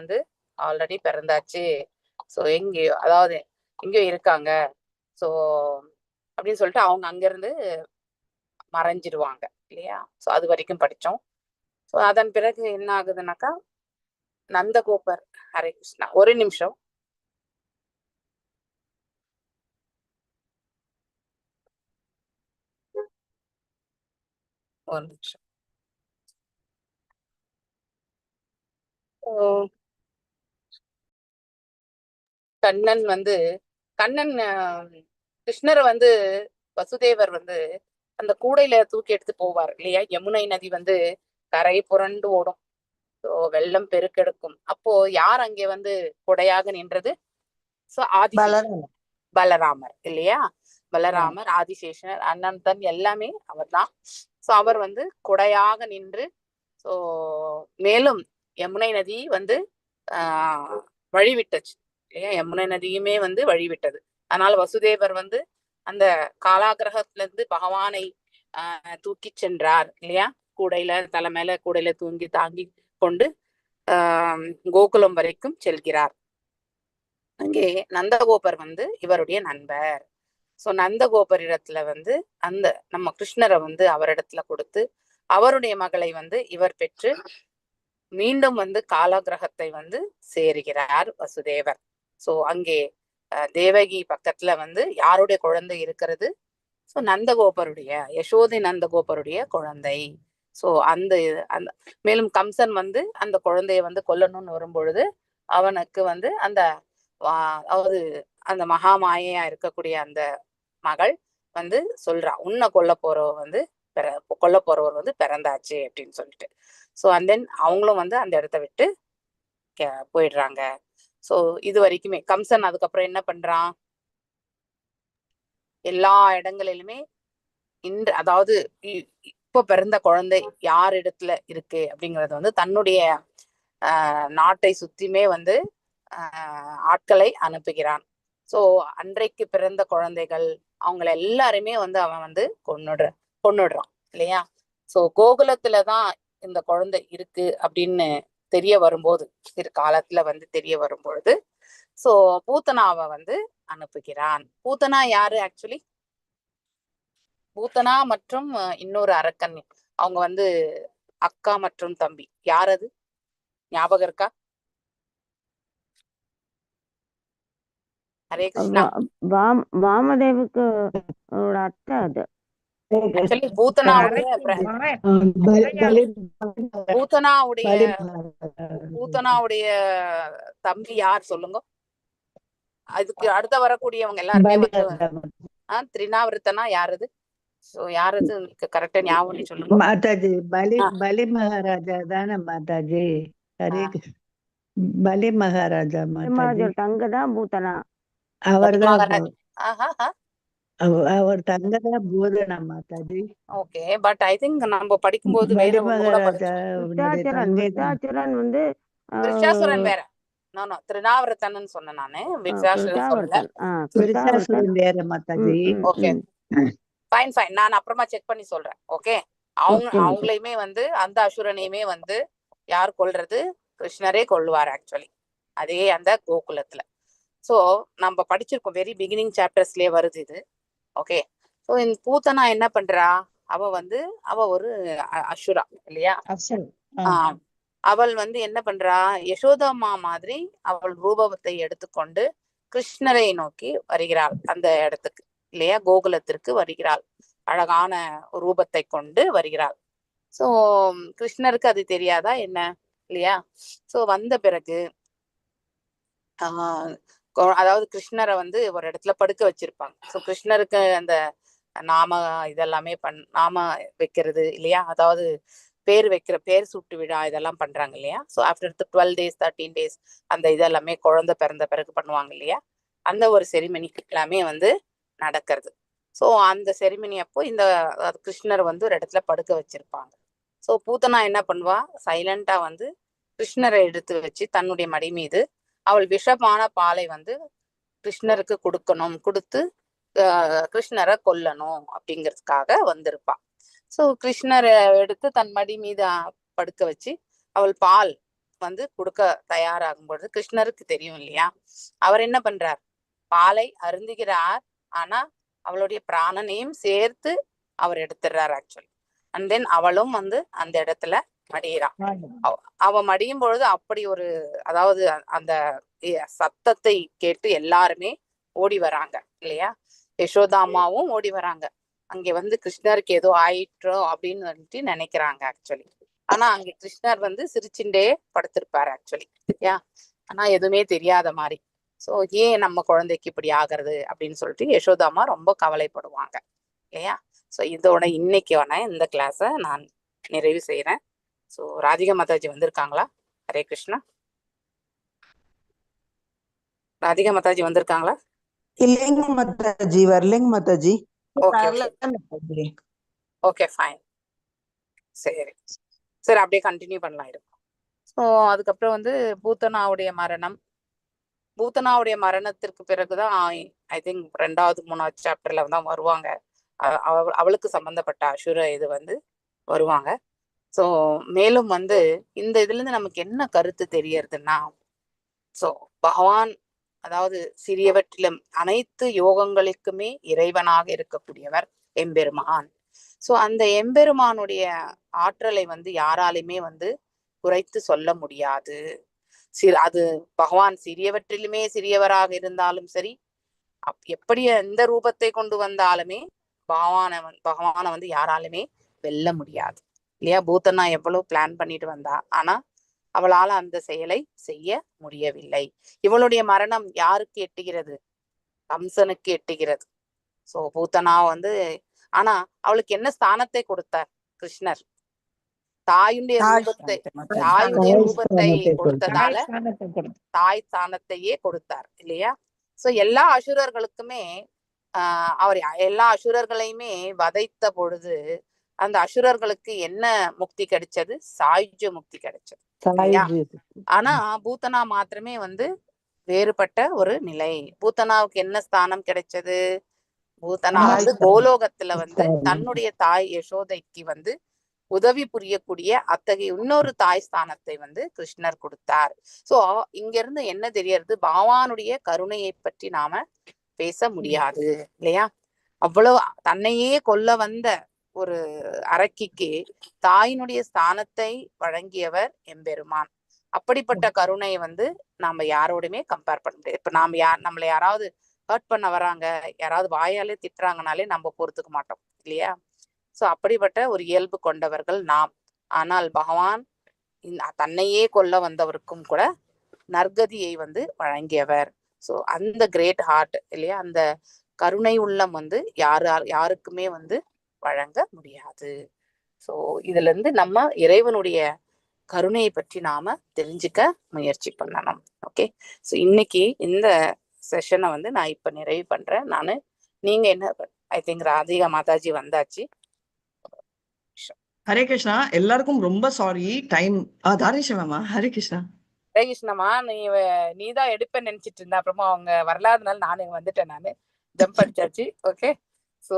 வந்து ஆல்ரெடி பிறந்தாச்சு. ஸோ எங்கேயோ அதாவது எங்கேயோ இருக்காங்க. ஸோ அப்படின்னு சொல்லிட்டு அவங்க அங்கிருந்து மறைஞ்சிடுவாங்க இல்லையா? ஸோ அது வரைக்கும் படிச்சோம். ஸோ அதன் பிறகு என்ன ஆகுதுன்னாக்கா நந்தகோபர், ஹரே கிருஷ்ணா, ஒரு நிமிஷம். ஒரு நிமிஷம். கண்ணன் வந்து கண்ணன் கிருஷ்ணரை வந்து வசுதேவர் வந்து அந்த கூடையில தூக்கி எடுத்து போவார் இல்லையா? யமுனை நதி வந்து கரை புரண்டு ஓடும். ஸோ வெள்ளம் பெருக்கெடுக்கும். அப்போ யார் அங்கே வந்து கொடையாக நின்றது? ஸோ ஆதிசேஷன், பலராமர் இல்லையா? பலராமர், ஆதிசேஷனர், அனந்தன் எல்லாமே அவர் தான். ஸோ அவர் வந்து கொடையாக நின்று ஸோ மேலும் யமுனை நதி வந்து வழிவிட்டுச்சு இல்லையா? யமுனை நதியுமே வந்து வழிவிட்டது. அதனால வசுதேவர் வந்து அந்த காலாகிரகத்துல இருந்து பகவானை தூக்கி சென்றார் இல்லையா? கூடையில தலை மேல கூடையில தாங்கி கொண்டு கோகுலம் வரைக்கும் செல்கிறார். அங்கே நந்தகோபர் வந்து இவருடைய நண்பர். ஸோ நந்தகோபர் இடத்துல வந்து அந்த நம்ம கிருஷ்ணரை வந்து அவரிடத்துல கொடுத்து அவருடைய மகளை வந்து இவர் பெற்று மீண்டும் வந்து காலகிரகத்தை வந்து சேருகிறார் வசுதேவர். ஸோ அங்கே தேவகி பக்கத்துல வந்து யாருடைய குழந்தை இருக்கிறது? ஸோ நந்தகோபருடைய, யசோதை நந்தகோபருடைய குழந்தை. ஸோ அந்த மேலும் கம்சன் வந்து அந்த குழந்தைய வந்து கொல்லணும்னு வரும்பொழுது அவனுக்கு வந்து அந்த அதாவது அந்த மகாமாயையா இருக்கக்கூடிய அந்த மகள் வந்து சொல்றா, உன்னை கொல்ல போறவர் வந்து பிறந்தாச்சு அப்படின்னு சொல்லிட்டு. ஸோ அண்ட் தென் அவங்களும் வந்து அந்த இடத்த விட்டு போயிடுறாங்க. ஸோ இது வரைக்குமே கம்சன் அதுக்கப்புறம் என்ன பண்றான்? எல்லா இடங்களிலுமே அதாவது இப்ப பிறந்த குழந்தை யார் இடத்துல இருக்கு அப்படிங்கறது வந்து தன்னுடைய நாட்டை சுத்தியுமே வந்து ஆட்களை அனுப்புகிறான். ஸோ அன்றைக்கு பிறந்த குழந்தைகள் அவங்கள எல்லாருமே வந்து அவன் வந்து கொன்னுடுறான் இல்லையா? ஸோ கோகுலத்துலதான் இந்த குழந்தை இருக்கு அப்படின்னு தெரிய வரும்போது, காலத்துல வந்து தெரிய வரும்பொழுது ஸோ பூத்தனாவை வந்து அனுப்புகிறான். பூத்தனா யாரு ஆக்சுவலி? பூத்தனா மற்றும் இன்னொரு அரக்கன், அவங்க வந்து அக்கா மற்றும் தம்பி. யார் அது? ஞாபகம் இருக்கா? ஹரே கிருஷ்ணா. வாமதேவுக்கு அத்தை அது. ஆக்சுவலி பூத்தனாவுடைய தம்பி யார் சொல்லுங்க? அதுக்கு அடுத்த வரக்கூடியவங்க எல்லாருமே வந்து திரினாவிரத்தனா யாரது? சோ யாரது கரெக்டா ஞாபகம் சொல்லுங்க. மாதாஜி பலி மகாராஜா தானே மாதாஜி? ஹரே பலி மகாராஜா மாதாஜி தங்கதான் பூத்தனா. அவர்தான் அவர் தங்கதான் Putana Mataji. Okay, but I think நம்ம படிக்கும்போது பலி மகாராஜா வந்து விருஷாசுரன் வேற. திருநாவரத்தன் சொன்னேன் நானு, விருஷாசுரன் சொல்லல. வேற மாதாஜி. ஓகே ஃபைன் ஃபைன், நான் அப்புறமா செக் பண்ணி சொல்றேன். ஓகே, அவங்களையுமே வந்து அந்த அசுரனையுமே வந்து யார் கொல்றது? கிருஷ்ணரே கொல்லுவார் ஆக்சுவலி, அதே அந்த கோகுலத்துல. ஸோ நம்ம படிச்சிருக்கோம், வெரி பிகினிங் சாப்டர்ஸ்லயே வருது இது. ஓகே, ஸோ இந்த பூத்தனா என்ன பண்றா? அவ ஒரு அசுரா இல்லையா? அவள் வந்து என்ன பண்றா? யசோதம்மா மாதிரி அவள் ரூபத்தை எடுத்துக்கொண்டு கிருஷ்ணரை நோக்கி வருகிறாள், அந்த இடத்துக்கு இல்லையா? கோகுலத்திற்கு வருகிறாள், அழகான ரூபத்தை கொண்டு வருகிறாள். சோ கிருஷ்ணருக்கு அது தெரியாதா என்ன இல்லையா? சோ வந்த பிறகு அதாவது கிருஷ்ணரை வந்து ஒரு இடத்துல படுக்க வச்சிருப்பாங்க. ஸோ கிருஷ்ணருக்கு அந்த நாம இதெல்லாமே நாம வைக்கிறது இல்லையா? அதாவது பேர் சூட்டு விழா இதெல்லாம் பண்றாங்க இல்லையா? ஸோ ஆஃப்டர் 12 days 13 days அந்த இதெல்லாமே குழந்தை பிறந்த பிறகு பண்ணுவாங்க இல்லையா? அந்த ஒரு செரிமனி எல்லாமே வந்து நடக்கிறது. ஸோ அந்த செரிமனி அப்போ இந்த கிருஷ்ணர் வந்து ஒரு இடத்துல படுக்க வச்சிருப்பாங்க. ஸோ பூத்தனா என்ன பண்ணுவா? சைலண்டா வந்து கிருஷ்ணரை எடுத்து வச்சு தன்னுடைய மடி மீது அவள் விஷமான பாலை வந்து கிருஷ்ணருக்கு கொடுத்து கிருஷ்ணரை கொல்லணும் அப்படிங்கிறதுக்காக வந்திருப்பா. ஸோ கிருஷ்ணரை எடுத்து தன் மடி மீது படுக்க வச்சு அவள் பால் வந்து கொடுக்க தயாராகும் பொழுது கிருஷ்ணருக்கு தெரியும் இல்லையா, அவர் என்ன பண்றார், பாலை அருந்துகிறார். ஆனா அவளுடைய பிராணனையும் சேர்த்து அவர் எடுத்துடுறார் ஆக்சுவலி. அண்ட் தென் அவளும் வந்து அந்த இடத்துல மடியிறான். அவ மடியும் பொழுது அப்படி ஒரு, அதாவது அந்த சத்தத்தை கேட்டு எல்லாருமே ஓடி வராங்க இல்லையா, யசோதாமாவும் ஓடி வராங்க. அங்க வந்து கிருஷ்ணருக்கு ஏதோ ஆயிற்றோ அப்படின்னு வந்துட்டு நினைக்கிறாங்க ஆக்சுவலி. ஆனா அங்க கிருஷ்ணர் வந்து சிரிச்சுட்டே படுத்திருப்பாரு ஆக்சுவலி இல்லையா, ஆனா எதுவுமே தெரியாத மாதிரி. சோ ஏன் நம்ம குழந்தைக்கு இப்படி ஆகிறது அப்படின்னு சொல்லிட்டு யசோதாமா ரொம்ப கவலைப்படுவாங்க இல்லையா. சோ இதோட இன்னைக்கான இந்த கிளாஸை நான் நிறைவு செய்யறேன். சோ ராதிகா மாதாஜி வந்திருக்காங்களா? ஹரே கிருஷ்ணா. ராதிகா மாதாஜி வந்திருக்காங்களா? இல்லைங்க மாதாஜி, வரலைங்க மாதாஜி. ஓகே ஃபைன், சரி சரி, அப்படியே கண்டினியூ பண்ணலாம் இருக்கும். ஸோ அதுக்கப்புறம் வந்து பூத்தனாவுடைய மரணம். பூத்தனாவுடைய மரணத்திற்கு பிறகுதான் ஐ திங்க் 2வது 3வது சாப்டர்ல தான் வருவாங்க. அவளுக்கு சம்பந்தப்பட்ட அசுர இது வந்து வருவாங்க. ஸோ மேலும் வந்து இந்த இதுல இருந்து நமக்கு என்ன கருத்து தெரியறதுன்னா, ஸோ பகவான் அதாவது சிறியவற்றிலும் அனைத்து யோகங்களுக்குமே இறைவனாக இருக்கக்கூடியவர் எம்பெருமான். ஸோ அந்த எம்பெருமானுடைய ஆற்றலை வந்து யாராலுமே வந்து குறைத்து சொல்ல முடியாது. அது பகவான் சிறியவற்றிலுமே சிறியவராக இருந்தாலும் சரி, எப்படி எந்த ரூபத்தை கொண்டு வந்தாலுமே பகவானை வந்து யாராலுமே வெல்ல முடியாது இல்லையா. பூத்தனா எவ்வளவு பிளான் பண்ணிட்டு வந்தா, ஆனா அவளால அந்த செயலை செய்ய முடியவில்லை. இவளுடைய மரணம் யாருக்கு எட்டுகிறது? கம்சனுக்கு எட்டுகிறது. சோ பூத்தனா வந்து, ஆனா அவளுக்கு என்ன ஸ்தானத்தை கொடுத்தார் கிருஷ்ணர்? தாயுடைய ரூபத்தை கொடுத்ததால தாய் ஸ்தானத்தையே கொடுத்தார் இல்லையா. சோ எல்லா அசுரர்களுக்குமே அவர் எல்லா அசுரர்களையுமே வதைத்த பொழுது அந்த அசுரர்களுக்கு என்ன முக்தி கிடைச்சது? சாயுஜ முக்தி கிடைச்சது. ஆனா பூத்தனா மாத்திரமே வந்து வேறுபட்ட ஒரு நிலை. பூத்தனாவுக்கு என்ன ஸ்தானம் கிடைச்சது? பூத்தனா வந்து கோலோகத்துல வந்து தன்னுடைய தாய் யசோதைக்கு வந்து உதவி புரியக்கூடிய அத்தகைய இன்னொரு தாய் ஸ்தானத்தை வந்து கிருஷ்ணர் கொடுத்தார். சோ இங்க இருந்து என்ன தெரியறது? பகவானுடைய கருணையை பற்றி நாம பேச முடியாது இல்லையா. அவ்வளவு தன்னையே கொல்ல வந்த ஒரு அரக்கிக்கு தாயினுடைய ஸ்தானத்தை வழங்கியவர் எம்பெருமான். அப்படிப்பட்ட கருணை வந்து நாம யாரோடுமே கம்பேர் பண்ண முடியாது. இப்ப நாம நம்மளை யாராவது ஹர்ட் பண்ண வராங்க, யாராவது வாயாலே திட்டுறாங்கனாலே நம்ம பொறுத்துக்க மாட்டோம் இல்லையா. சோ அப்படிப்பட்ட ஒரு இயல்பு கொண்டவர்கள் நாம். ஆனால் பகவான் தன்னையே கொல்ல வந்தவருக்கும் கூட நற்கதியை வந்து வழங்கியவர். சோ அந்த கிரேட் ஹார்ட் இல்லையா, அந்த கருணை உள்ளம் வந்து யாருக்குமே வந்து வழங்க முடியாது. சோ இதுல இருந்து நம்ம இறைவனுடைய கருணையை பற்றி நாம தெரிஞ்சுக்க முயற்சி பண்ணணும். ஓகே, சோ இன்னைக்கு இந்த செஷனை வந்து நான் இப்ப நிறைவு பண்றேன். நானு நீங்க என்ன, ஐ திங்க் ராதிகா மாதாஜி வந்தாச்சு. ஹரே கிருஷ்ணா. எல்லாருக்கும் ரொம்ப சாரி டைம். தாரேஷமாமா. ஹரே கிருஷ்ணா. ஹரே கிருஷ்ணமா. நீதான் எடுப்பேன்னு நினைச்சிட்டு இருந்தா, அப்புறமா அவங்க வரலாதனால நானு வந்துட்டேன். நானு ஜம்ப் அடிச்சாச்சு. Okay, so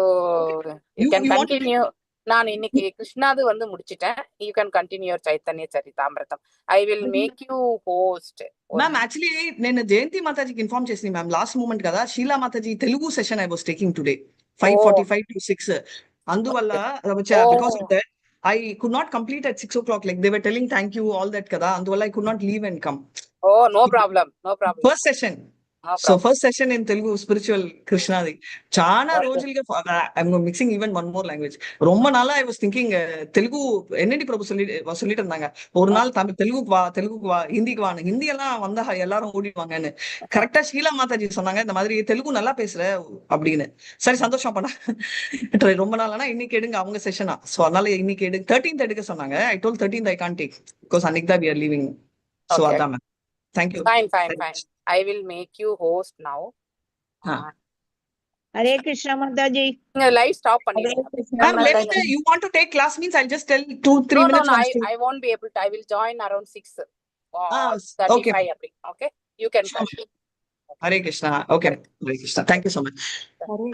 you can continue. நான் இன்னைக்கு கிருஷ்ணாது வந்து முடிச்சிட்டேன். You can continue Chaitanya Charitamritam. I will make you host. Ma'am actually నేను జయంతి మాతాజీకి ఇన్ఫార్మ్ చేసింది మ్యామ్ లాస్ట్ మూమెంట్ కదా. Sheela Mataji Telugu session I was taking today 5:45 to 6. అందువల్ల because of that I could not complete at 6 o'clock. Like they were telling thank you, all that kada. అందువల్ల I could not leave and come. Oh, no problem. No problem. First session. So first session in Telugu spiritual Krishnadi. Chana rojuluga I'm mixing even one more language. ரொம்ப நாளா I was thinking Telugu NND பிரபு சொல்லிட்டு இருந்தாங்க, ஒரு நாள் தெலுங்குக்கு வா ஹிந்திக்கு வா. ஹிந்தி எல்லாம் வந்தா எல்லாரும் ஓடிடுவாங்கன்னு. கரெக்டா ஷீலா மாதாஜி சொன்னாங்க இந்த மாதிரி தெலுங்கு நல்லா பேசுற அப்படின்னு. சரி சந்தோஷம் பண்ணா. ரொம்ப நாளானா இன்னைக்கு எடுங்க அவங்க செஷனா. சோ அதனால இன்னைக்கு எடுங்க. 13th எடுக்க சொன்னாங்க. I told 13th I can't take because அன்னைக்கு தான் we are leaving. So அதான் ma'am. Thank you. Fine. I will make you host now. Hare Krishna Mataji. Live stop பண்ணிடுங்க. Ma'am, later you want to take class means I'll just tell 2-3 minutes. No, I won't be able to. I will join around 6 or 35 அப்படி. Okay, you can continue. Hare Krishna. Okay, Hare Krishna. Thank you so much.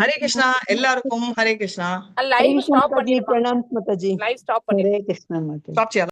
Hare Krishna. எல்லாருக்கும் Hare Krishna. Live stop பண்ணிடுங்க. Pranam Mataji. Live stop பண்ணிடுங்க. Hare Krishna Mataji. Stop